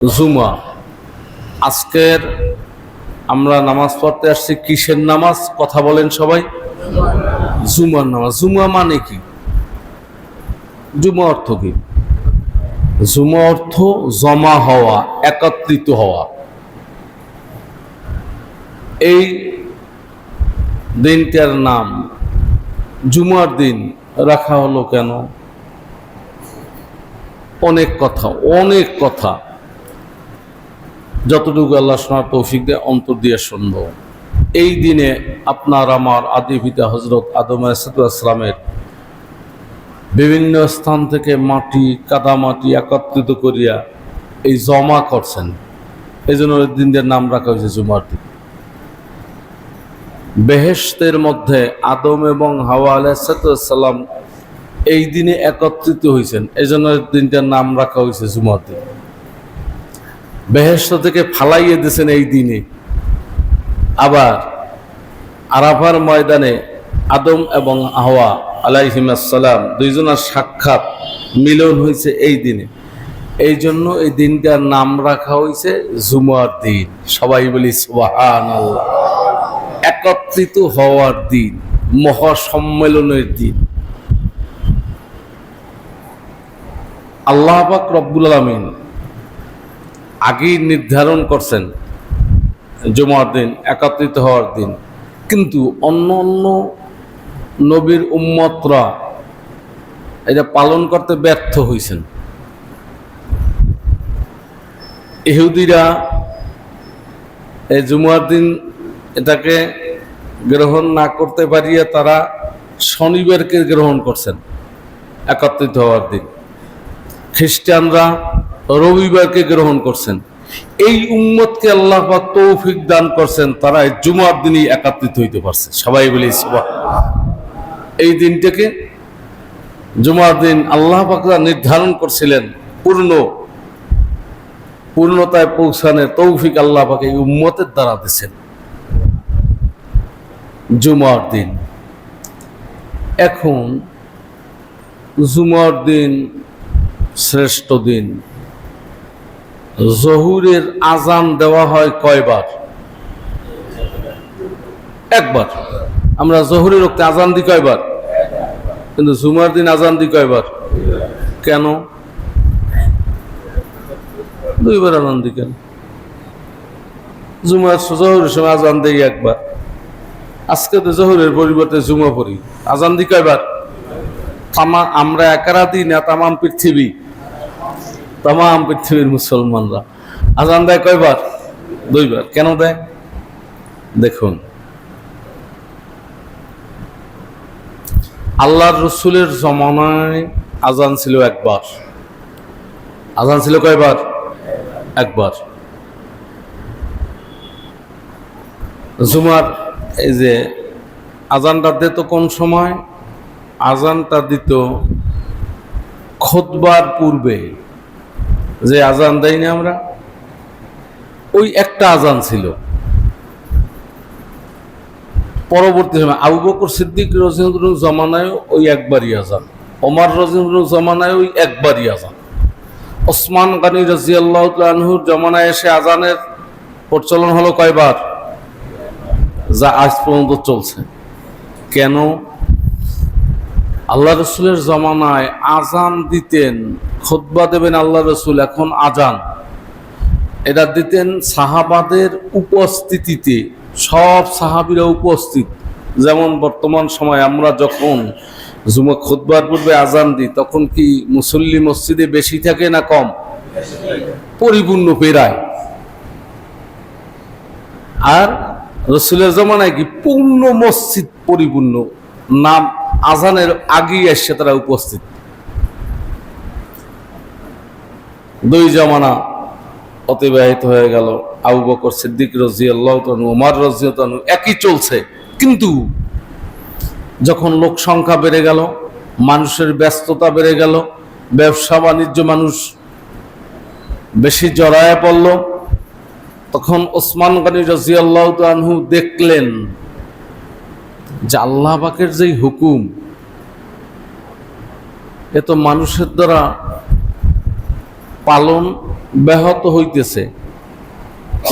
জুমা। আজকের আমরা নামাজ পড়তে আসছি। কিসের নামাজ? কথা বলেন সবাই। জুমার নামাজ। জুমা মানে কি? জুমা অর্থ কি? জুমা অর্থ জমা হওয়া, একত্রিত হওয়া। এই দিনটার নাম জুমার দিন রাখা হলো কেন? অনেক কথা যতটুকু আল্লাহ শোনার তৌফিক দেয় অন্তর দিয়ে শুনব। এই দিনে আপনার আমার আদি পিতা হযরত আদম আলাইহিসসালামের বিভিন্ন স্থান থেকে মাটি, কাদামাটি একত্রিত করিয়া এই জমা করছেন। এই জন্য দিনটার নাম রাখা হয়েছে জুমার দিন। বেহেশতের মধ্যে আদম এবং হাওয়া আলাইহিসসালাম এই দিনে একত্রিত হয়েছেন, এই জন্য দিনটার নাম রাখা হয়েছে জুমার দিন। বেহেশত থেকে ফালাইয়ে দিয়েছেন এই দিনে। আবার আরাফার ময়দানে আদম এবং হাওয়া আলাইহিসসালাম দুইজনের সাক্ষাৎ মিলন হয়েছে এই দিনে। এই জন্য এই দিনটার নাম রাখা হয়েছে জুমার দিন। সবাই বলি সুবহানাল্লাহ। একত্রিত হওয়ার দিন, মহাসম্মেলনের দিন। আল্লাহ পাক রব্বুল আলামিন আগেই নির্ধারণ করছেন জুমার দিন একত্রিত হওয়ার দিন, কিন্তু অন্য অন্য নবীর উম্মতরা এটা পালন করতে ব্যর্থ হয়েছেন। ইহুদিরা এই জুমার দিন এটাকে গ্রহণ না করতে পারিয়া তারা শনিবারকে গ্রহণ করছেন একত্রিত হওয়ার দিন। খ্রিস্টানরা রবিবারকে গ্রহণ করছেন। এই উম্মতকে আল্লাহ পাক তৌফিক দান করছেন, তারা এই জুমার দিনই একত্রিত হইতে পারছে। সবাই বলি সুবহানাল্লাহ। এই দিনটাকে জুমার দিন আল্লাহ পাক নির্ধারণ করছিলেন, পূর্ণতায় পৌঁছানোর তৌফিক আল্লাহ পাক এই উম্মতের দ্বারা দিয়েছেন। জুমার দিন, এখন জুমার দিন শ্রেষ্ঠ দিন। জহুরের আজান দেওয়া হয় কয়বার? একবার। আমরা জহুরের ওক্তে আজান দিই কয়বার? কিন্তু জুমার দিন আজান দিই কয়বার? কেন দুইবার আজান দিই কেন? জহুরের সময় আজান দিই একবার। আজকে তো জহুরের পরিবর্তে জুমা পড়ি, আজান দিই কয়বার? আমরা একারা দিই না, তামাম পৃথিবীর মুসলমানরা আজান দেয় কয়বার? দুইবার। কেন দেয়? দেখুন, আল্লাহর রসুলের জমানায় আজান ছিল একবার। আজান ছিল কয়বার? একবার। জুমার এই যে আজানটা দিত কোন সময়? আজানটা দিত খুতবার পূর্বে। যে আজান দেই না আমরা, ওই একটা আজান ছিল। পরবর্তী সময় আবু বকর সিদ্দিক রাদিয়াল্লাহু জমানায় ওই একবারই আজান, ওমর রাদিয়াল্লাহু জমানায় ওই একবারই আজান, ওসমান গনি রাদিয়াল্লাহু আনহুর জমানায় এসে আজানের প্রচলন হলো কয়বার? যা আজ পর্যন্ত চলছে। কেন? আল্লাহ রসুলের জমানায় আজান দিতেন, খুতবা দেবেন আল্লাহ রসুল, এখন আজান এটা দিতেন সাহাবাদের উপস্থিতিতে। সব সাহাবীরা উপস্থিত। যেমন বর্তমান সময় আমরা যখন জুমা খুতবার পূর্বে আজান দিই, তখন কি মুসল্লি মসজিদে বেশি থাকে না কম? পরিপূর্ণ পেরায়। আর রসুলের জমানায় কি পূর্ণ মসজিদ পরিপূর্ণ, নাম আজানের আগেই এসে তারা উপস্থিত। দুই জমানা অতিবাহিত হয়ে গেল। আবু বকর সিদ্দিক রাদিয়াল্লাহু আনহু, ওমর রাদিয়াল্লাহু আনহু একই চলছে। কিন্তু যখন লোক সংখ্যা বেড়ে গেল, মানুষের ব্যস্ততা বেড়ে গেল, ব্যবসা বাণিজ্য মানুষ বেশি জড়ায় পড়ল, তখন ওসমান গনি রাদিয়াল্লাহু আনহু দেখলেন যে আল্লাহ পাকের যেই হুকুম, এ তো মানুষের দ্বারা পালন ব্যাহত হইতেছে।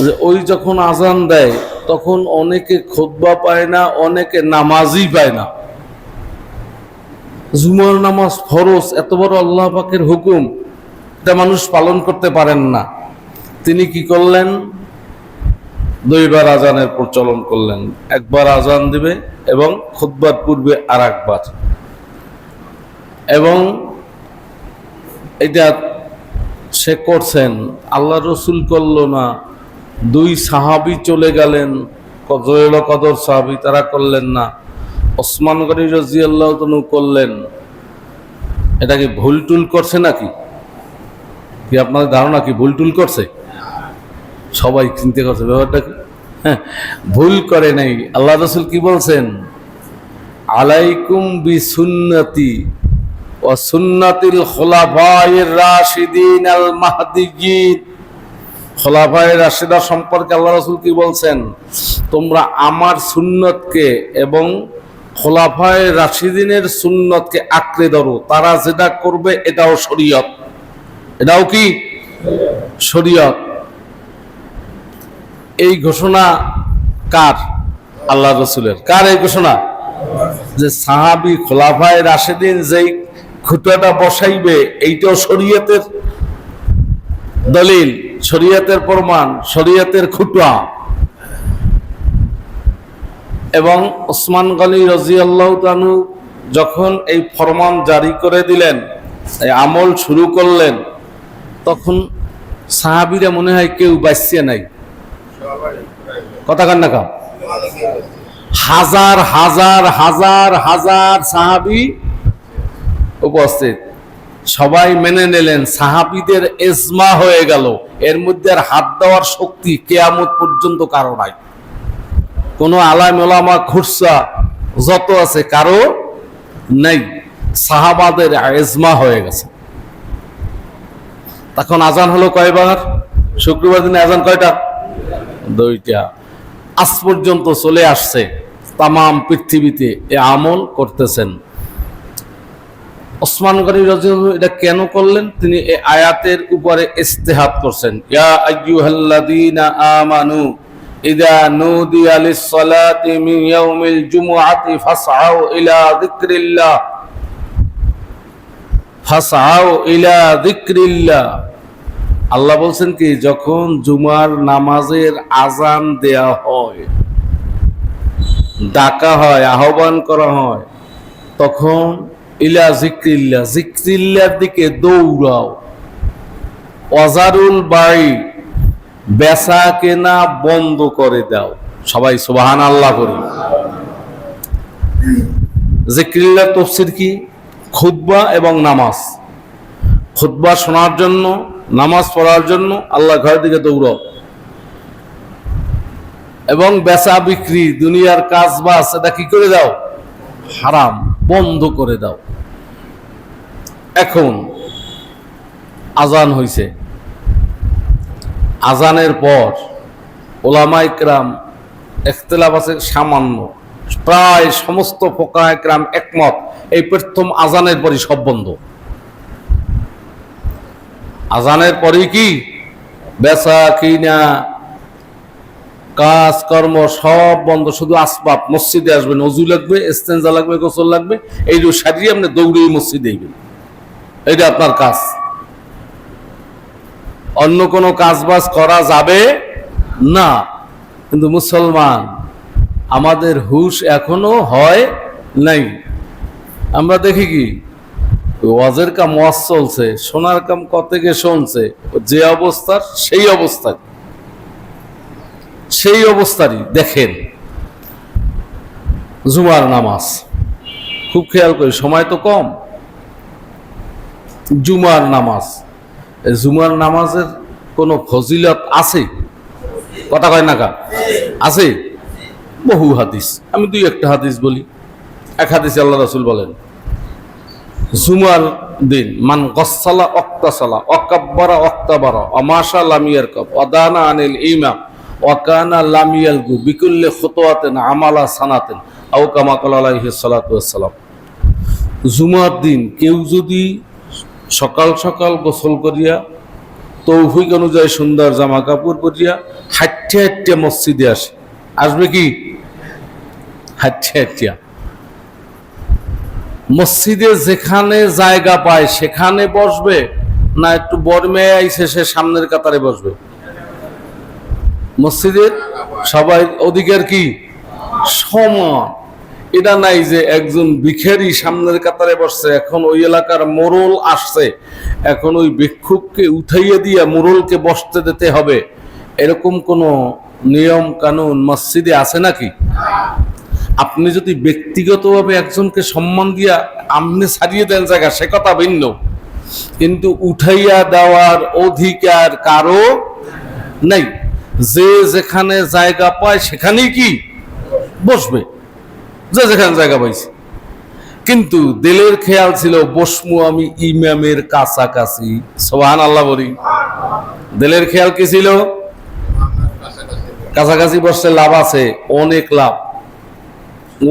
যে ওই যখন আজান দেয় তখন অনেকে খুতবা পায় না, অনেকে নামাজই পায় না। জুমার নামাজ ফরজ, এত বড় আল্লাহ পাকের হুকুম, এটা মানুষ পালন করতে পারেন না। তিনি কি করলেন? দুইবার আজানের প্রচলন করলেন। একবার আজান দিবে এবং খুতবার পূর্বে আর একবার। এবং এটা সে করছেন, আল্লাহ রসুল করল না, দুই সাহাবী চলে গেলেন, জলিল কদর সাহাবী, তারা করলেন না। ওসমান গনি রাদিয়াল্লাহু তাআলা করলেন। এটা কি ভুল টুল করছে নাকি? কি আপনাদের ধারণা কি ভুল টুল করছে? সবাই চিন্তা করছে ব্যাপারটা কি? হ্যাঁ, ভুল করে নাই। আল্লাহ রসুল কি বলছেন? আলাইকুম বিসুন্নতি ওয়া সুন্নাতিল খুলাফায়ে রাশিদিন আল মাহদিয়্যিন। খোলাফায়ে রাশিদা সম্পর্কে আল্লাহ রাসূল কি বলছেন? তোমরা আমার সুন্নতকে এবং খোলাফায়ে রাশিদিনের সুন্নতকে আঁকড়ে ধরো, তারা যেটা করবে এটাও শরীয়ত। এটাও কি শরীয়ত। এই ঘোষণা কার? আল্লাহ রসুলের। কার এই ঘোষণা? যে সাহাবী খোলাফায়ে রাশিদিন যেই খুঁটাটা বসাইবে এইটাও শরীয়তের দলিল, শরীয়তের প্রমাণ, শরীয়তের খুঁটা। এবং ওসমান গনি রাদিয়াল্লাহু তাআলা যখন এই ফরমান জারি করে দিলেন, এই আমল শুরু করলেন, তখন সাহাবীরা মনে হয় কেউ বাঁচিয়ে নাই। কথা কান না কাম? হাজার হাজার হাজার হাজার সাহাবী উপস্থিত, সবাই মেনে নিলেন। সাহাবীদের ইজমা হয়ে গেল, এর মধ্যে আর হাত দেওয়ার শক্তি কিয়ামত পর্যন্ত কারো নাই। কোন আলেম ওলামা খুরসা যত আছে কারো নাই, সাহাবাদের ইজমা হয়ে গেছে। তখন আজান হলো কয়বার? শুক্রবার দিনে আজান কয়টা? দুইটা। আজ পর্যন্ত চলে আসছে, তামাম পৃথিবীতে এ আমল করতেছেন। ওসমান গনি রাদিয়াল্লাহু এটা কেন করলেন? তিনি এই আয়াতের উপরে ইজতিহাদ করছেন। ইয়া আইয়ুহাল্লাযীনা আমানু ইযা নুদিয়া লিস-সালাতি মিন ইয়াউমিল জুমুআতি ফাসআউ ইলা যিকরিল্লাহ, ফাসআউ ইলা যিকরিল্লাহ। আল্লাহ বলছেন কি, যখন জুমার নামাজের আজান দেয়া হয়, ডাকা হয়, আহ্বান করা হয়, তখন ইলা যিকরিল্লাহ, যিকরিল্লাহর দিকে দৌড়াও। ওয়াজারুল বাই, বেচা কেনা বন্ধ করে দাও। সবাই সুবহানাল্লাহ করি। যিকরিল্লাহ তাফসীর কি? খুতবা এবং নামাজ। খুতবা শোনার জন্য, নামাজ পড়ার জন্য আল্লাহ ঘরের দিকে দৌড়াও। এবং বেচা বিক্রি, দুনিয়ার কাজ বাজ, এটা কি করে দাও? হারাম, বন্ধ করে দাও। এখন আজান হইছে, আজানের পর ওলামা ইকরাম ইখতিলাফ আছে সামান্য, প্রায় সমস্ত ফুকাহা ইকরাম একমত, এই প্রথম আজানের পরই সব বন্ধ। আজানের পরই কি বেচা কিনা, কাজ কর্ম সব বন্ধ, শুধু আসবাব। মসজিদে আসবেন, ওযু লাগবে, ইস্তেনজা লাগবে, গোসল লাগবে, এইটুকু সারিয়ে আপনি দৌড়ে মসজিদে যাবেন, এটা আপনার কাজ। অন্য কোনো কাজ বাজ করা যাবে না। কিন্তু মুসলমান, আমাদের হুশ এখনো হয় নাই। আমরা দেখি কি, ওয়াজের কাম ওয়াজ চলছে, শোনার কাম কত থেকে শুনছে, যে অবস্থার সেই অবস্থায়, সেই অবস্থারই দেখেন জুমার নামাজ। খুব খেয়াল করি, সময় তো কম। জুমার নামাজ, জুমার নামাজের কোনো ফজিলত আছে? কথা কয় না কা? আছে বহু হাদিস। আমি দুই একটা হাদিস বলি। এক হাদিসে আল্লাহ রাসূল বলেন, জুমার দিন মান গসসালা ওয়াক্তাসালা ওয়াকাব্বারা ওয়াক্তাবারা ওয়ামাশা লাম ইয়ারকাব ওয়াদানা আনিল ইমাম ওয়াকানা লাম ইয়ালগু বিকুল্লি খুতওয়াতিন আমালা সানাতিন আও কামা ক্বালা আলাইহিস সালাতু ওয়াসসালাম। জুমার দিন কেউ যদি সকাল সকাল গোসল করিয়া তৌফিক অনুযায়ী সুন্দর জামা কাপড় পরিয়া হাঁটতে হাঁটতে মসজিদে আসবে কি হাঁটতে হাঁটিয়া মসজিদে যেখানে জায়গা পায় সেখানে বসবে, না একটু বর্মে আইসে সে সামনের কাতারে বসবে? মসজিদের সবাই অধিকার কি সমান। এটা নাই যে একজন ভিখারি সামনের কাতারে বসছে, এখন ওই এলাকার মোড়ল আসছে, এখন ওই ভিক্ষুককে উঠাইয়া দিয়া মোড়লকে বসতে দিতে হবে, এরকম কোন নিয়ম কানুন মসজিদে আছে নাকি? আপনি যদি ব্যক্তিগতভাবে একজনকে সম্মান দিয়া আমনে ছাড়িয়ে দেন জায়গা, সে কথা ভিন্ন, কিন্তু উঠাইয়া দেওয়ার অধিকার কারো নাই। যে যেখানে জায়গা পায় সেখানেই কি বসবে, যে যেখানে জায়গা পাইছে। কিন্তু দিলের খেয়াল ছিল বসমু আমি ইমামের কাছাকাছি। সুবহানাল্লাহ বলি। দিলের খেয়াল কি ছিল? কাছাকাছি বসতে লাভ আছে, অনেক লাভ,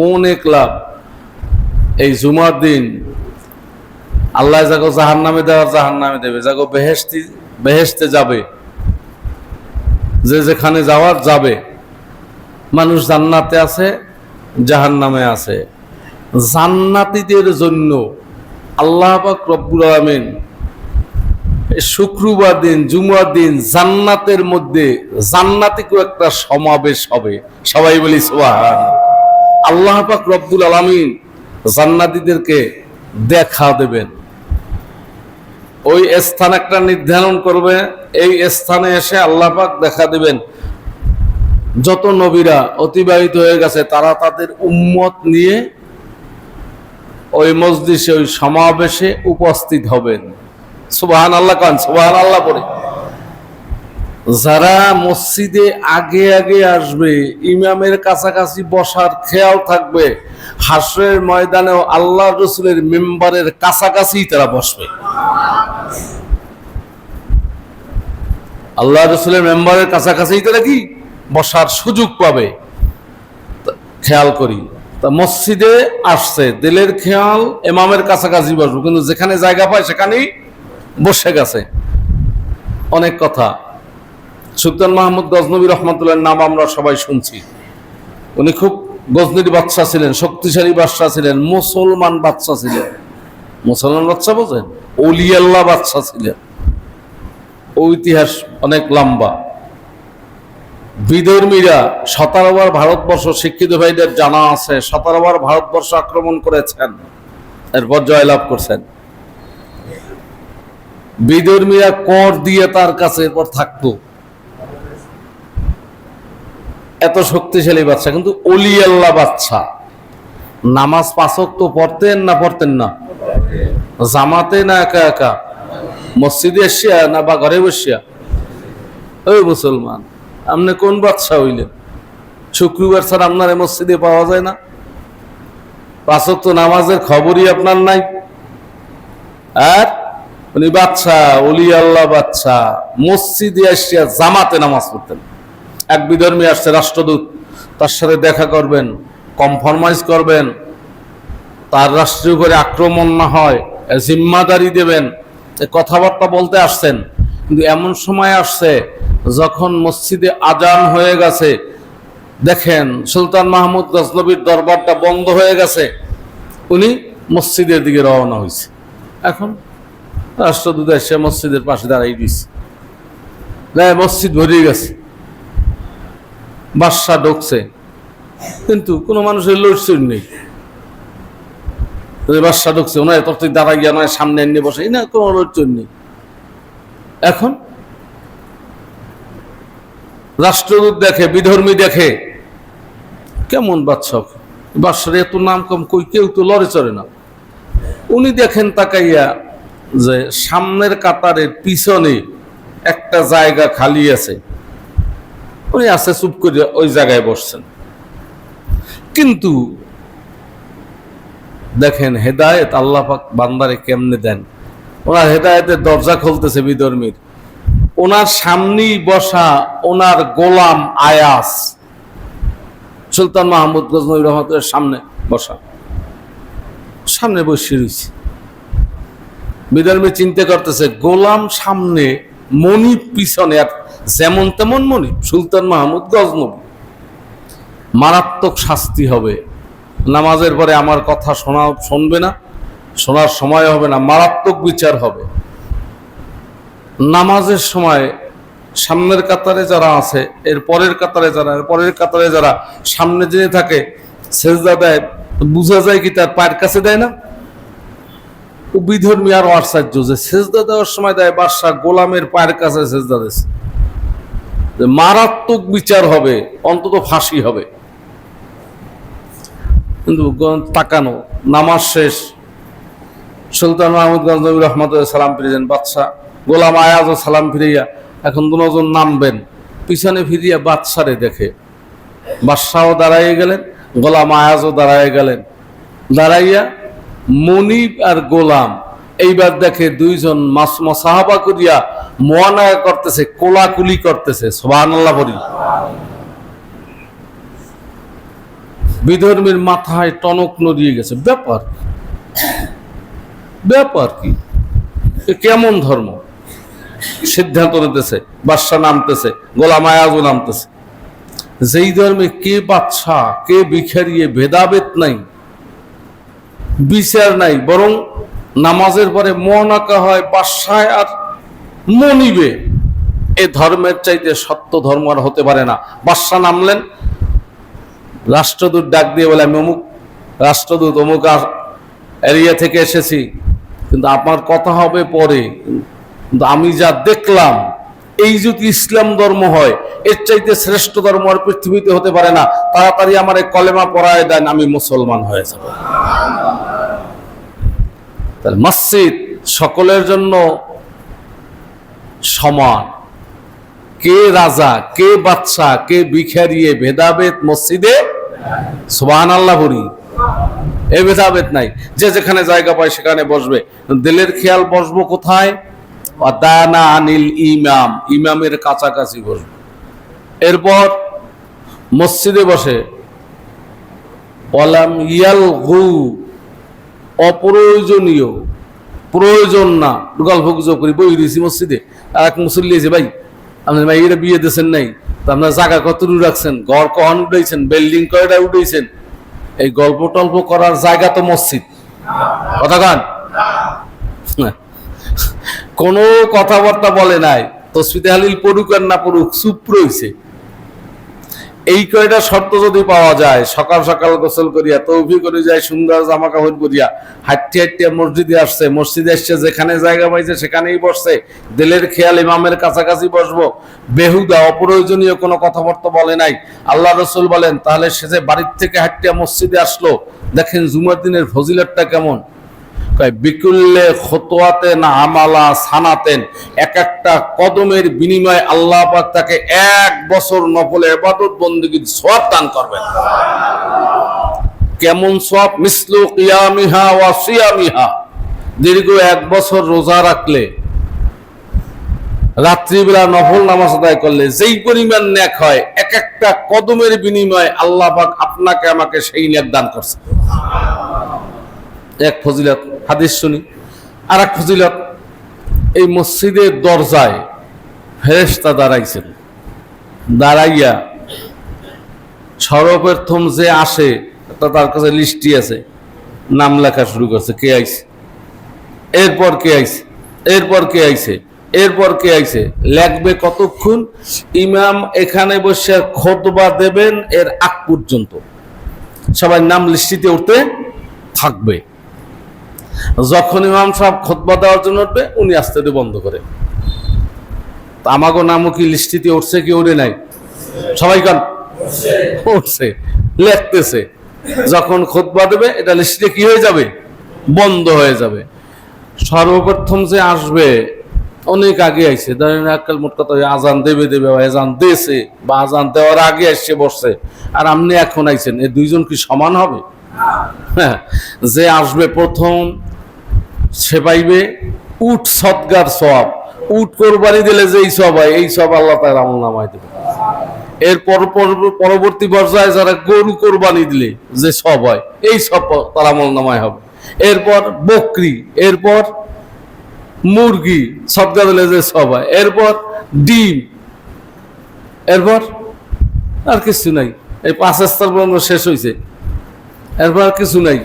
অনেক লাভ। এই জুমার দিন আল্লাহ যাগো জাহান্নামে দেওয়ার জাহান্নামে দেবে, যাগো বেহেশতে যাবে, যে যেখানে যাওয়ার যাবে। মানুষ জান্নাতে আছে, জাহান্নামে আছে। জান্নাতীদের জন্য আল্লাহ পাক রব্বুল আলামিন শুক্রবার দিন জুমার দিন জান্নাতের মধ্যে জান্নাতীকেও একটা সমাবেশ হবে। সবাই বলি সুবহানাল্লাহ। আল্লাহ পাক রব্বুল আলামিন জান্নাতীদেরকে দেখা দেবেন। ওই স্থান একটা নির্ধারণ করবে, এই স্থানে এসে আল্লাহ পাক দেখা দেবেন। যত নবীরা অতিবাহিত হয়ে গেছে তারা তাদের উম্মত নিয়ে ওই মজলিসে ওই সমাবেশে উপস্থিত হবেন। সুবহানাল্লাহ কান সুবহানাল্লাহ পড়ে। যারা মসজিদে আগে আগে আসবে, ইমামের কাছাকাছি বসার খেয়াল থাকবে, হাসরের ময়দানেও আল্লাহ রসুলের মেম্বারের কাছাকাছি তারা বসবে। আল্লাহ রসুলের মেম্বারের কাছাকাছি তারা কি বসার সুযোগ পাবে। খেয়াল করি, তা মসজিদে আসছে, দিলের খেয়াল ইমামের কাছাকাছি বসবো, কিন্তু যেখানে জায়গা পায় সেখানেই বসে গেছে। অনেক কথা। সুলতান মাহমুদ গজনবী রহমতুল্লাহর নাম আমরা সবাই শুনছি। উনি খুব গজনির বাদশা ছিলেন, শক্তিশালী বাদশা ছিলেন, মুসলমান বাদশা ছিলেন। মুসলমান বাদশা বোঝেন, ওলিয়াল্লাহ বাদশা ছিলেন। ও ইতিহাস অনেক লম্বা। বিধর্মীরা 17 বার ভারতবর্ষ, শিক্ষিত ভাইদের জানা আছে, 17 বার ভারতবর্ষ আক্রমণ করেছেন, এরপর জয়লাভ করছেন। বিধর্মীরা কর দিয়ে তার কাছে এরপর থাকতো। এত শক্তিশালী বাদশা, কিন্তু ওলি আল্লাহ বাদশা। নামাজ 5 ওয়াক্ত পড়তেন না পড়তেন না? জামাতে না একা একা? মসজিদে এসিয়া না বা ঘরে বসিয়া? ওই মুসলমান, আপনি কোন বাদশা হইলেন? শুক্রবার ছাড়া আপনার মসজিদে পাওয়া যায় না? 5 ওয়াক্ত নামাজের খবরই আপনার নাই। আর উনি বাদশা, ওলি আল্লাহ বাদশা, মসজিদে এসিয়া জামাতে নামাজ পড়তেন। এক বিধর্মী আসছে, রাষ্ট্রদূত, তার সাথে দেখা করবেন, কমফরমাইজ করবেন, তার রাষ্ট্রের উপরে আক্রমণ না হয় জিম্মাদারি দেবেন, কথাবার্তা বলতে আসছেন। কিন্তু এমন সময় আসছে যখন মসজিদে আজান হয়ে গেছে, দেখেন সুলতান মাহমুদ গজনবীর দরবারটা বন্ধ হয়ে গেছে, উনি মসজিদের দিকে রওনা হয়েছে। এখন রাষ্ট্রদূত এসে মসজিদের পাশে দাঁড়াই দিয়েছে, মসজিদ ভরিয়ে গেছে, বাদশা ঢুকছে, কিন্তু কোনো মানুষের লড়ছড় নেই। বাদশা ঢুকছে, ওনার তত দাঁড়াই গিয়া নয় সামনে এনে বসে, না কোনো লড়ছড় নেই। এখন রাষ্ট্রদূত দেখে, বিধর্মী দেখে, কেমন বাদশা, বাদশার এত নাম কম, কই কেউ তো লড়ে চড়ে না। উনি দেখেন তাকাইয়া যে সামনের কাতারের পিছনে একটা জায়গা খালি আছে, উনি আছে চুপ করে ওই জায়গায় বসছেন। কিন্তু দেখেন হেদায়েত আল্লাহ পাক বান্দারে কেমনে দেন। ওনার হেদায়েতের দরজা খুলতেছে বিধর্মীর, ওনার সামনেই বসা ওনার গোলাম আয়াস, সুলতান মাহমুদ গজনবী রহমতুল্লাহর সামনে বসা, সামনে বসে রয়েছে। বিধর্মী চিন্তা করতেছে, গোলাম সামনে মনিব পিছনে, আর যেমন তেমন মনিব, সুলতান মাহমুদ গজনবী। মারাত্মক শাস্তি হবে। নামাজের পরে আমার কথা শুনবে না, শোনার সময় হবে না, মারাত্মক বিচার হবে। নামাজের সময় সামনের কাতারে যারা আছে, এর পরের কাতারে যারা, এর পরের কাতারে যারা সামনে যে থাকে সেজদা দেয়, বুঝা যায় কি তার পায়ের কাছে দেয় না? ও বিধর্মী আরো আশ্চর্য যে সেজদা দেওয়ার সময় দেয় বাদশাহ গোলামের পায়ের কাছে সেজদা দিয়েছে। মারাত্মক বিচার হবে, অন্তত ফাঁসি হবে। কিন্তু তাকানো, নামাজ শেষ, সুলতান মাহমুদ গজনবী রহমতুল্লাহ সালাম ফিরিয়েছেন, বাদশাহ গোলাম আয়াজও সালাম ফিরিয়া এখন দুজন নামবেন, পিছনে ফিরিয়া বাদশারে দেখে, বাদশাহও দাঁড়াইয়ে গেলেন, গোলাম আয়াজও দাঁড়াইয়ে গেলেন। দাঁড়াইয়া মনিব আর গোলাম এইবার দেখে দুইজন মুসাহাবা করিয়া মুয়ানায়া করতেছে, কোলাকুলি করতেছে। সুবহানাল্লাহ বলি। বিধর্মীর মাথায় টনক নড়িয়ে গেছে, ব্যাপার ব্যাপার কি, কেমন ধর্ম? সিদ্ধান্ত নিতেছে, বাদশাহ নামতেছে, গোলাম আয়াজও নামতেছে। যেই ধর্মে কে বাদশাহ কে ভিখারিয়ে ভেদাভেদ নাই, বিচার নাই, বরং নামাজের পরে মুয়ানাকা হয় বাদশাহ আর মনিবে, এ ধর্মের চাইতে সত্য ধর্ম আর হতে পারে না। বাদশাহ নামলেন, রাষ্ট্রদূত ডাক দিয়ে বলে, আমি অমুক রাষ্ট্রদূত, অমুক এরিয়া থেকে এসেছি, কিন্তু আপনার কথা হবে পরে, কিন্তু আমি যা দেখলাম, এই যদি ইসলাম ধর্ম হয়, এর চাইতে শ্রেষ্ঠ ধর্ম আর পৃথিবীতে হতে পারে না, তাড়াতাড়ি আমার এই কলেমা পড়ায় দেন, আমি মুসলমান হয়ে যাব। তাহলে মসজিদ সকলের জন্য সমান, কে রাজা কে বাদশাহ কে ভিখারিয়ে ভেদাভেদ মসজিদে সুবহানাল্লাহ বলি। এই ভেদাভেদ নাই, যে যেখানে জায়গা পায় সেখানে বসবে। দিলের খেয়াল বসবো কোথায়? ওয়াদানা আনিল ইমাম, ইমামের কাছাকাছি বসবে। এরপর মসজিদে বসে ওয়ালাম ইয়ালগু, অপ্রয়োজনীয়, প্রয়োজন না গল্প গুজব করি। বই দিয়েছি মসজিদে, আর এক মুসল্লি আছে, ভাই আপনার ভাইয়েরা বিয়ে দিয়েছেন নাই, তো আপনার জায়গা কত রাখছেন, ঘর কখন উঠেছেন, বিল্ডিং কয়টা উঠেছেন, এই গল্প টল্প করার জায়গা তো মসজিদ। কথা কান, কোনো কথাবার্তা বলে নাই, তসবিহ তাহলিল পড়ুক আর না পড়ুক, চুপ রয়েছে। এই কয়টা শর্ত যদি পাওয়া যায়, সকাল সকাল গোসল করিয়া তৌফিক করে যায়, সুন্দর জামা কাপড় করিয়া হাঁটতে হাঁটতে মসজিদে আসছে, মসজিদে এসছে, যেখানে জায়গা পাইছে সেখানেই বসছে, দিলের খেয়াল ইমামের কাছাকাছি বসবো, বেহুদা অপ্রয়োজনীয় কোনো কথাবার্তা বলে নাই। আল্লাহ রসুল বলেন, তাহলে সে যে বাড়ির থেকে হাঁটতে মসজিদে আসলো, দেখেন জুমার দিনের ফজিলতটা কেমন। বিকুল্লে খতোয়াতেন আমালা সানাতেন, এক একটা কদমের বিনিময়ে আল্লাহ পাক তাকে 1 বছর নফল ইবাদত বন্দেগীর সওয়াব দান করবেন। কেমন সওয়াব? মিসলু কিয়ামিহা ওয়া সিয়ামিহা, দীর্ঘ 1 বছর রোজা রাখলে, রাত্রিবেলা নফল নামাজ আদায় করলে যেই পরিমাণ নেক হয়, এক একটা কদমের বিনিময়ে আল্লাহ পাক আপনাকে আমাকে সেই নেক দান করছে। এক ফজিলত। হাদিস শুনি। আর এক ফজিলত, এই মসজিদের দরজায় ফেরেশতা দাঁড়াইছেন, দাঁড়াইয়া সর্বপ্রথম যে আসে তার কাছে লিস্টি আছে, নাম লেখা শুরু করছে, কে আইছে, এরপর কে আইছে, এরপর কে আইছে, এরপর কে আইছে, লেখবে কতক্ষণ? ইমাম এখানে বসে খুতবা দেবেন এর আগ পর্যন্ত সবাই নাম লিস্টিতে উঠতে থাকবে। যখন ইমাম সাহেব খুতবা দেওয়ার জন্য উঠবে, উনি আস্তে আস্তে বন্ধ করে। আমাগো নামও কি লিস্টিতে উঠছে কি উঠে নাই? সবাই কান উঠছে, লেখতেছে। যখন খুতবা দেবে এটা লিস্টিতে কি হয়ে যাবে? বন্ধ হয়ে যাবে। সর্বপ্রথম যে আসবে অনেক আগে আইছে, মোট কথা আজান দেবে আজান দিয়েছে বা আজান দেওয়ার আগে এসে বসছে, আর আপনি এখন আইছেন, এই দুইজন কি সমান হবে? হ্যাঁ, যে আসবে প্রথম সে পাইবে উট সদগার সওয়াব। উট কোরবানি দিলে যেই সওয়াব হয়, এই সওয়াব আল্লাহ তাআলা আমলনামায় দেবে। এরপর পরবর্তী পর্যায়ে যারা গরু কোরবানি দিলে যে সওয়াব হয়, এই সওয়াব তার আমলনামায় হবে। এরপর বকরি, এরপর মুরগি সদকা দিলে যে সব হয়, এরপর ডিম, এরপর আর কিছু নাই। এই 5 স্তর পর্যন্ত শেষ হয়েছে, এরপর আর কিছু নাই।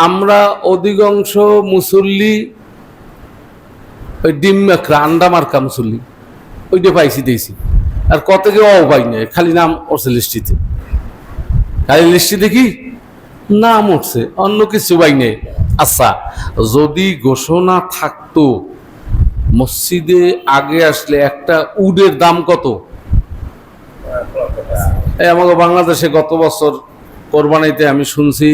আমরা অধিকাংশ মুসল্লি ওই ডিম মাখরা আন্ডা মার্কা মুসল্লি ওইটা পাইছি দিয়েছি, আর কত কেউ পাই নাই, খালি নাম উঠছে লিস্টিতে, খালি লিস্টি দেখি নাম উঠছে, অন্য কিছু পাই নেই। আচ্ছা, যদি ঘোষণা থাকতো মসজিদে আগে আসলে একটা উডের দাম কত? এই আমাকে বাংলাদেশে গত বছর কোরবানিতে আমি শুনছি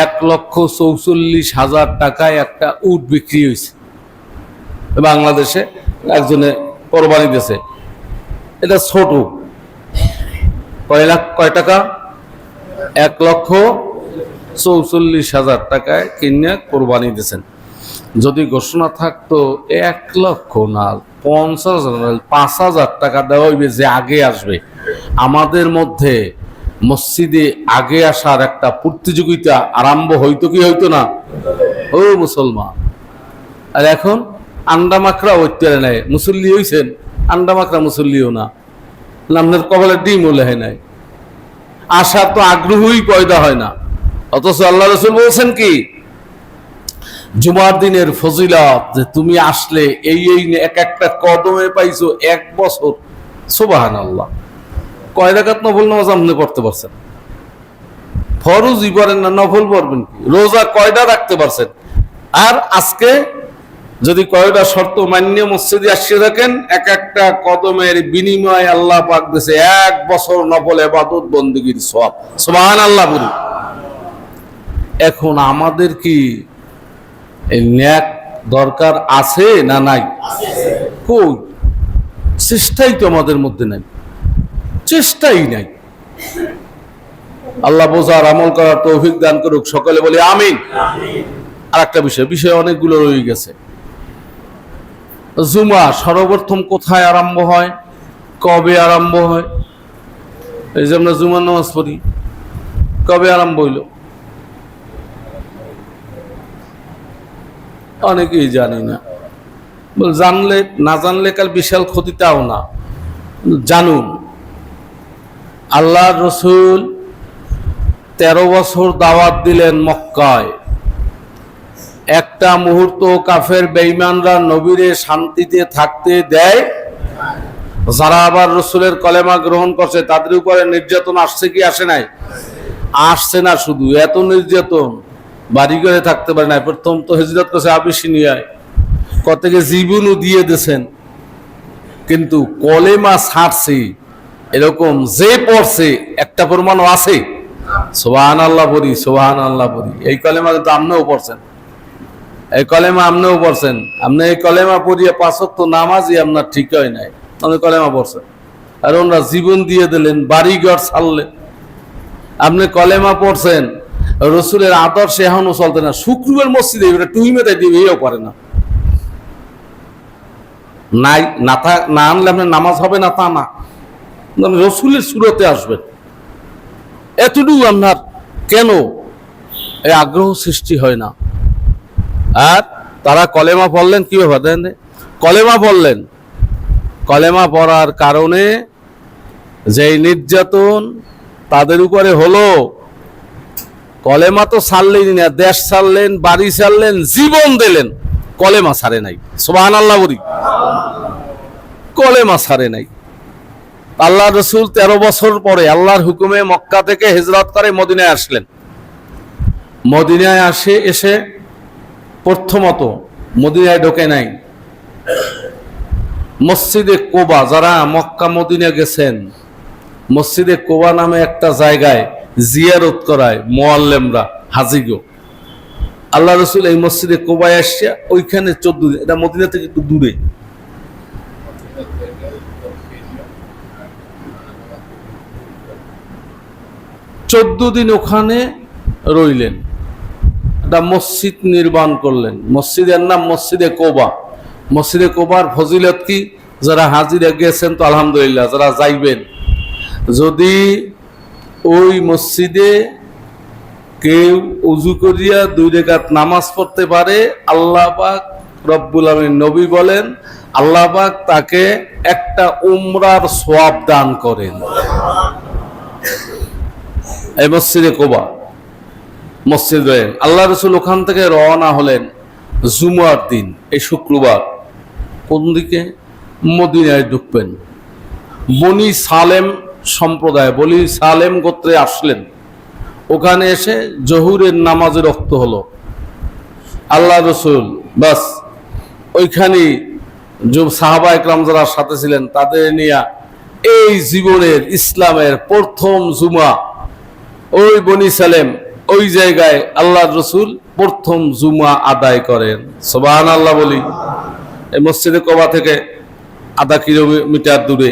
1,44,000 টাকায় একটা উট বিক্রি হয়েছে বাংলাদেশে, একজনে কোরবানি দিয়েছে। এটা ছোট, কয় টাকা? 1,44,000 টাকায় কিনে কোরবানি দিয়েছেন। যদি ঘোষণা থাকতো 1 লক্ষ না 50,000 5,000 টাকা দেওয়া হইবে যে আগে আসবে, আমাদের মধ্যে মসজিদে আগে আসার একটা প্রতিযোগিতা আরম্ভ হইতো কি হইতো না? ও মুসলমান, আর এখন আন্ডা মাকড়া ওইটারে নেয়, মুসল্লি হইছেন, আন্ডা মাকড়া মুসল্লিও না, আপনার কপালে ডিম হলে হয় নাই, আসার তো আগ্রহই পয়দা হয় না। অথচ আল্লাহ রাসূল বলছেন কি, জুমার দিনের ফজিলত, যে তুমি আসলে এই এক একটা কদমে পাইছো 1 বছর। সুবহানাল্লাহ। কয় রাকাত নফল নামাজ আপনি পড়তে পারছেন? ফরজই পড়েন না, নফল পড়বেন কি? রোজা কয়টা রাখতে পারছেন? আর আজকে যদি কয়টা শর্ত মান্য মসজিদে আসিয়ে রাখেন, এক একটা কদমের বিনিময়ে আল্লাহ পাক দিয়েছে 1 বছর নফল ইবাদত বندگির সওয়াব। সুবহানাল্লাহ বলি। এখন আমাদের কি এই ন্যাক দরকার আছে না নাই? কই, চেষ্টাই তো আমাদের মধ্যে নাই, চেষ্টাই নাই। আল্লাহ বোঝার আমল করার তৌফিক দান করুক, সকলে বলি আমিন। আর একটা বিষয় অনেকগুলো রয়ে গেছে। জুমা সর্বপ্রথম কোথায় আরম্ভ হয়, কবে আরম্ভ হয়? এই যে আমরা জুমার নামাজ পড়ি, কবে আরম্ভ হইল? অনেকেই জানি না। জানলে না জানলে কাল বিশাল ক্ষতি, তাও না, জানুন। আল্লাহ রসুল 13 বছর দাওয়াত দিলেন মক্কায়। একটা মুহূর্ত কাফের বেঈমানরা নবীরে শান্তিতে থাকতে দেয়। যারা আবার রসুলের কলেমা গ্রহণ করছে তাদের উপরে নির্যাতন আসছে কি আসে নাই? আসছে না। শুধু এত নির্যাতন, বাড়ি ঘরে থাকতে পারে না। প্রথম তো হিজরত করছে আবিসিনিয়ায়, কতকে জীবনও দিয়ে দিয়েছেন, কিন্তু কলেমা ছাড়ছে এরকম যে পড়ছে একটা প্রমাণও আছে। সুবহানাল্লাহ বলি, সুবহানাল্লাহ বলি। এই কলেমা কিন্তু আপনিও পড়ছেন, এই কলেমা আপনিও পড়ছেন। আপনি এই কলেমা পড়িয়ে 5 ওয়াক্ত নামাজই আপনার ঠিক হয় নাই, আপনি কলেমা পড়ছেন। আর ওনারা জীবন দিয়ে দিলেন, বাড়িঘর ছাড়লেন। আপনি কলেমা পড়ছেন, রসুলের আদর্শে এখনো চলতে না। শুক্রবার মসজিদে টুইমেতাই দিবে, এও পারে না। নাই না আনলে আপনার নামাজ হবে না তা না, রসুলের সুরতে আসবেন। এতটুকু আপনার কেন এই আগ্রহ সৃষ্টি হয় না? আর তারা কলেমা পড়লেন কি ব্যাপার দেন? কলেমা পড়লেন, কলেমা পড়ার কারণে যেই নির্যাতন তাদের উপরে হলো, কলেমা তো ছাড়লেন না, দেশ ছাড়লেন, বাড়ি ছাড়লেন, জীবন দিলেন, কলেমা ছাড়ে নাই। সুবহানাল্লাহ বলি, কলেমা ছাড়ে নাই। আল্লাহ রসুল 13 বছর পরে আল্লাহর হুকুমে মক্কা থেকে হিজরত করে মদিনায় আসলেন। মদিনায় এসে প্রথমত মদিনায় ঢোকে নাই, মসজিদে কোবা, যারা মক্কা মদিনা গেছেন, মসজিদে কোবা নামে একটা জায়গায় জিয়ারত করায় মুআল্লিমরা, হাজিগো। আল্লাহ রসুল এই মসজিদে কোবায় আসছে, ওইখানে 14 দিন, এটা মদিনা থেকে একটু দূরে, 14 দিন ওখানে রইলেন। একটা মসজিদ নির্মাণ করলেন, মসজিদের নাম মসজিদে কোবা। মসজিদে কোবার ফজিলত কি? যারা হাজিরা গেছেন তো আলহামদুলিল্লাহ, যারা যাইবেন, যদি ওই মসজিদে কেউ উজু করিয়া 2 রাকাত নামাজ পড়তে পারে, আল্লাহ পাক রব্বুল আলামিন নবী বলেন আল্লাহ পাক তাকে একটা উমরার সওয়াব দান করেন। এই মসজিদে কুবা মসজিদ রয়েন, আল্লাহ রাসূল ওখান থেকে রওনা হলেন জুমার দিন, এই শুক্রবার। কোন দিকে? মদিনায় ঢুকবেন। বনি সালেম সম্প্রদায়, বনি সালেম গোত্রে আসলেন। ওখানে এসে জহুরের নামাজের রক্ত হলো। আল্লাহ রসুল বাস ওইখানে সাহাবা একরাম যারা সাথে ছিলেন তাদের নিয়ে এই জীবনের ইসলামের প্রথম জুমা ওই বনি সালেম ওই জায়গায় আল্লাহ রসুল প্রথম জুমা আদায় করেন। সুবহানাল্লাহ বলি। এই মসজিদে কুবা থেকে আধা কিলোমিটার দূরে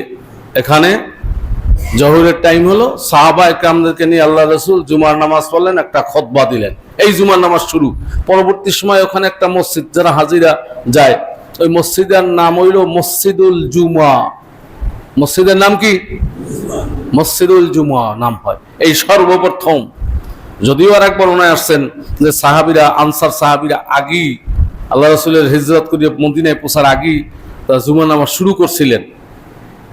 এখানে জহুরের টাইম হলো, সাহাবা একরামদেরকে নিয়ে আল্লাহ রসুল জুমার নামাজ পড়লেন, একটা খুতবা দিলেন। এই জুমার নামাজ শুরু। পরবর্তী সময় ওখানে একটা মসজিদ যারা হাজিরা যায়, ওই মসজিদের নাম হইল মসজিদুল জুমা। মসজিদের নাম কি? মসজিদুল জুমা নাম হয়। এই সর্বপ্রথম, যদিও আর একবার ওনায় আসছেন যে সাহাবিরা, আনসার সাহাবিরা আগেই আল্লাহ রসুলের হিজরত করিয়ে মদিনায় পৌঁছার আগেই জুমা নামাজ শুরু করছিলেন,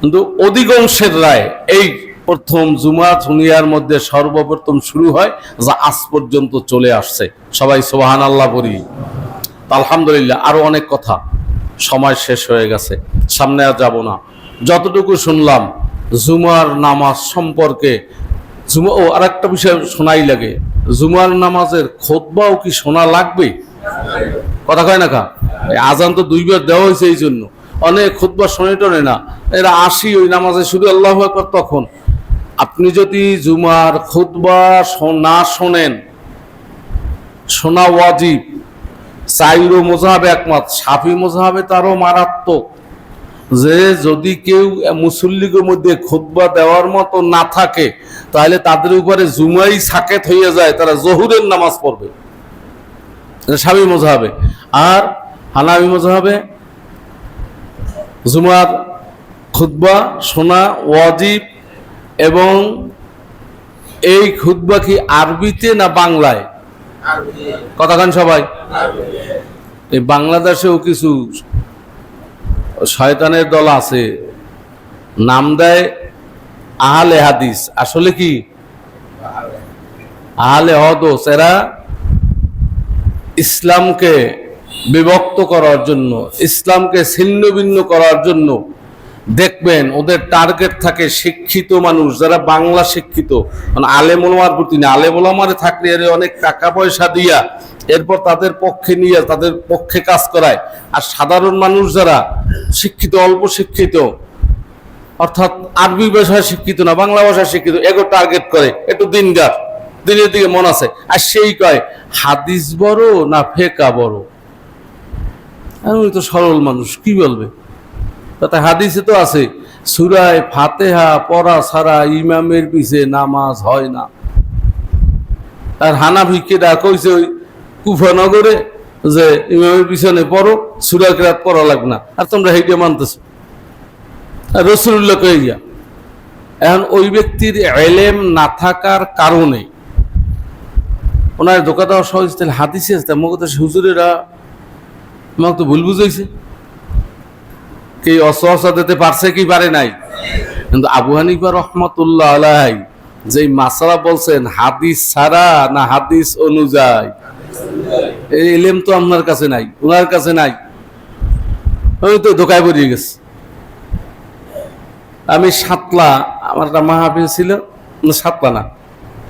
কিন্তু অধিকাংশের রায় এই প্রথম জুমা দুনিয়ার মধ্যে সর্বপ্রথম শুরু হয়, যা আজ পর্যন্ত চলে আসছে। সবাই সুবহানাল্লাহ বলি। আলহামদুলিল্লাহ। আরো অনেক কথা, সময় শেষ হয়ে গেছে, সামনে আর যাব না। যতটুকু শুনলাম জুমার নামাজ সম্পর্কে, জুমা ও আর একটা বিষয় শোনাই লাগে, জুমার নামাজের খুতবাও কি শোনা লাগবে? কথা কয় না কা? আজান তো 2 বার দেওয়া হয়েছে, এই জন্য অনেক খুতবা শুনে টনে না, এরা আসি ওই নামাজে শুধু আল্লাহু আকবার। তখন আপনি যদি জুমার খুতবা না শোনেন, শোনা ওয়াজিব। চাইরো মুজাহাবে একমত, শাফি মুজাহাবে তারও মারাত্মক, যে যদি কেউ মুসল্লিদের মধ্যে খুতবা দেওয়ার মতো না থাকে তাহলে তাদের উপরে জুমাই সাকেত হয়ে যায়, তারা জহুরের নামাজ পড়বে। শাফি মুজাহাবে। আর হানাফি মুজাহাবে জুমার খুতবা শোনা ওয়াজিব, এবং এই খুতবা কি আরবিতে না বাংলায়? কথা কান সবাই। এই বাংলাদেশেও কিছু শয়তানের দল আছে, নাম দেয় আহলে হাদিস, আসলে কি আহলে হদস। এরা ইসলামকে বিভক্ত করার জন্য, ইসলামকে ছিন্ন ভিন্ন করার জন্য দেখবেন ওদের টার্গেট থাকে শিক্ষিত মানুষ, যারা বাংলা শিক্ষিত, মানে আলেম ওলামার প্রতি না। আলেম ওলামারে থাকলে এর অনেক টাকা পয়সা দিয়া এরপর তাদের পক্ষে নিয়ে তাদের পক্ষে কাজ করায়। আর সাধারণ মানুষ যারা শিক্ষিত, অল্প শিক্ষিত, অর্থাৎ আরবি ভাষায় শিক্ষিত না, বাংলা ভাষায় শিক্ষিত, এগো টার্গেট করে একটু দিনদার, দিনের দিকে মন আছে। আর সেই কয় হাদিস বড় না ফেকা বড়। আমি তো সরল মানুষ, কি বলবে? তাতে হাদিসে তো আছে সূরায়ে ফাতিহা পড়া ছাড়া ইমামের পিছে নামাজ হয় না। আর হানাফি কেডা কইছে ওই কুফানগরে যে ইমামের পিছনে পড়ো, সূরা কিরাত পড়া লাগবে না, আর তোমরা হেইটা মানতেছো। আর রাসূলুল্লাহ কইয়া এখন ওই ব্যক্তির ইলম না থাকার কারণে ওনার ধোকা দেওয়া সহজ। তাহলে হাদিসে আছে মগদের হুজুরেরা আমাকে তো ভুল বুঝাইছে, কি অসহসা দিতে পারছে কি পারে নাই। কিন্তু আবু হানিফা রাহমাতুল্লাহ আলাইহি যেই মাসআলা বলছেন হাদিস ছাড়া না হাদিস অনুযায়ী, এই ইলম তো আপনার কাছে নাই, ওনার কাছে নাই। আমি তো ধোকায় পড়ে গেছি। আমি সাতলা, আমার একটা মাহফিল ছিল, সাতলা না,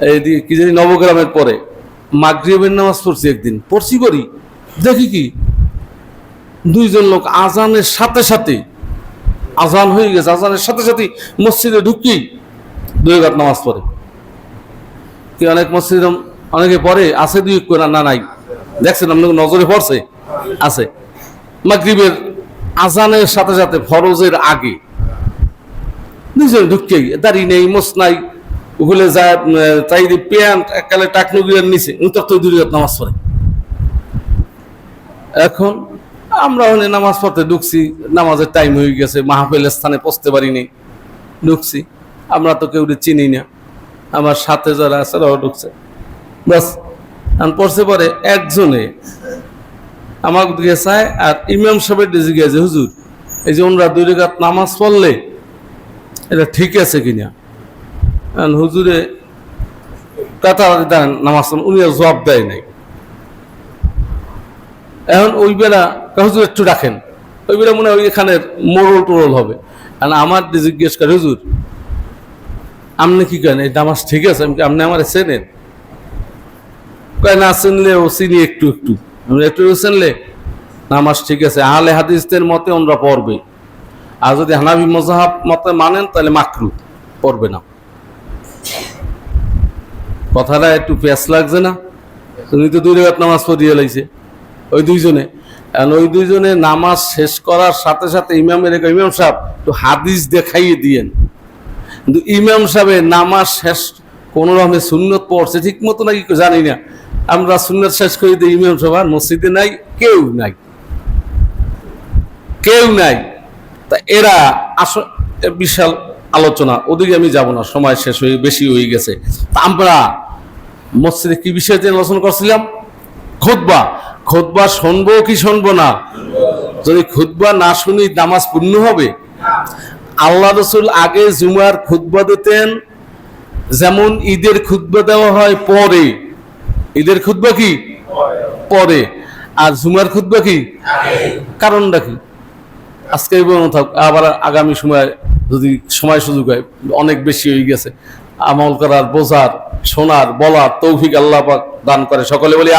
এই কি জানি নবগ্রামের পরে মাগরিবের নামাজ পড়ছি একদিন, পড়ি দেখি কি 2 জন লোক আজানের সাথে সাথে, আজান হয়ে গেছে, আজানের সাথে সাথে মসজিদে ঢুকি 2 রাকাত নামাজ পড়ে। কি অনেক মসজিদ অনেকে পড়ে আছে, 2 করে না নাই, দেখছেন আপনার নজরে পড়ছে আছে। মাগরিবের আজানের সাথে সাথে ফরজের আগে 2 জন ঢুকি, দাড়ি নেই, মোস নাই, ওগুলো যায় চাই প্যান্ট এককালে টাকনুগিয়ার নিচে উত্তর 2 রাকাত নামাজ পড়ে। এখন আমরা ওখানে নামাজ পড়তে ঢুকছি, নামাজের টাইম হয়ে গেছে, মাহফিলের স্থানে পৌঁছতে পারিনি, ঢুকছি। আমরা তো কেউ চিনি না, আমার সাথে যারা আছে তারাও ঢুকছে, বাস পড়ছে। পরে একজনে আমার দিকে চায় আর ইমাম সাহেবের দিকে গিয়েছে, হুজুর এই যে ওনারা 2 রাকাত নামাজ পড়লে এটা ঠিক আছে কিনা। হুজুরে কাতার নামাজ উনি আর জবাব দেয় নাই। এখন ওই বেলা হুজুর একটু রাখেন, ওই বেলা মনে হয় এখানের মোড়ল টোড়ল হবে। আর আমার জিজ্ঞেস করে, হুজুর আপনি কি করেন, এই নামাজ ঠিক আছে? আপনি আমার চেনেন? কয় না, চিনলে ও চিনি একটু একটু। একটু চিনলে নামাজ ঠিক আছে, আহলে হাদিসদের মতে ওনরা পড়বে, আর যদি হানাফি মযহাব মতে মানেন তাহলে মাকরু, পড়বে না। কথাটা একটু প্যাঁচ লাগছে না? তুমি তো 2 রাকাত নামাজ পড়িয়ে লাইছে ওই দুইজনে। ওই দুইজনে নামাজ শেষ করার সাথে সাথে ইমামের ইমাম সাহেব একটু হাদিস দেখাইয়ে দিয়েন। কিন্তু ইমাম সাহেবের নামাজ শেষ কোন রকমের সুন্নত পড়ছে ঠিক মতো নাকি জানি না, আমরা সুন্নত শেষ করে দিই, ইমাম সাহেব আর মসজিদে নাই, কেউ নাই, কেউ নাই। তা এরা বিশাল আলোচনা, ওদিকে আমি যাব না, সময় শেষ হয়ে বেশি হয়ে গেছে। তা আমরা মসজিদে কি বিষয়ে আলোচনা করছিলাম? খুতবা। খুতবা শুনবো কি শুনবো না? যদি খুতবা না শুনি নামাজ পূর্ণ হবে? আল্লাহ রসুল আগে জুমার খুতবা দিতেন, যেমন ঈদের খুতবা দেওয়া হয় পরে। ঈদের খুতবা কি পরে, আর জুমার খুতবা কি? কারণটা কি? আজকে আবার আগামী সময় যদি সময় সুযোগ হয়, অনেক বেশি হয়ে গেছে, আমল করার, বোঝার, শোনার, বলার তৌফিক আল্লাহ পাক দান করে। সকলে বলি